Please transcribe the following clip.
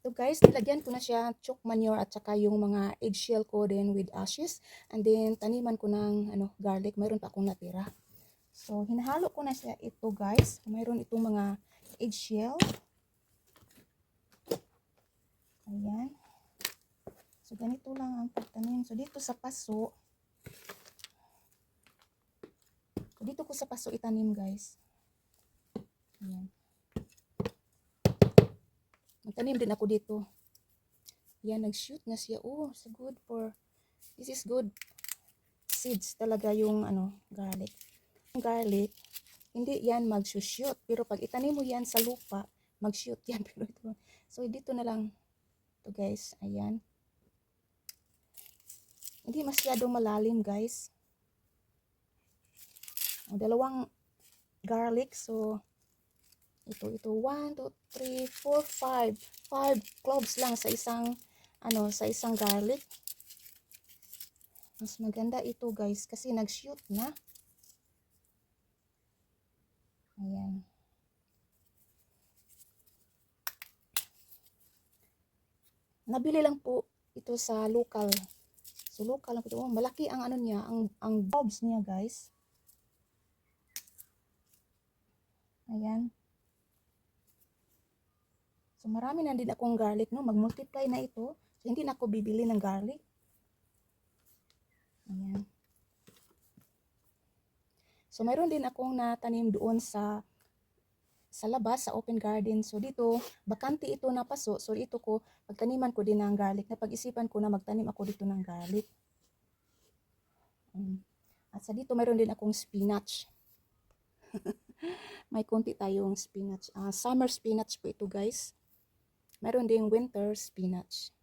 ito guys, nilagyan ko na siya chalk manure at saka yung mga eggshell ko din with ashes. And then taniman ko ng garlic, mayroon pa akong natira. So hinahalo ko na siya ito guys. Mayroon itong mga eggshell. Ayan. So ganito lang ang pagtanim. So dito sa paso, dito ko sa paso itanim guys. Ayan. Magtanim din ako dito. Yan, nag-shoot na siya. Oh, so good for, this is good seeds talaga yung garlic. Yung garlic, hindi yan mag-shoot. Pero pag itanim mo yan sa lupa, mag-shoot yan. Pero ito, so dito na lang. Ito guys, ayan. Hindi masyadong malalim guys. Dalawang garlic, so ito 1 2 3 4 5 cloves lang sa isang sa isang garlic. Mas maganda ito guys kasi nag-shoot na. Ayan. Nabili lang po ito sa local. So local lang po ito. Oh, malaki ang niya, ang bulbs niya guys. Ayan. So marami na din akong garlic, no? Mag-multiply na ito. So hindi na ako bibili ng garlic. Ayan. So mayroon din akong natanim doon sa labas, sa open garden. So dito, bakante ito na paso. So ito ko, pagtaniman ko din ng garlic. Napag-isipan ko na magtanim ako dito ng garlic. At sa dito, mayroon din akong spinach. May konti tayong spinach. Summer spinach po ito guys. Mayroon ding winter spinach.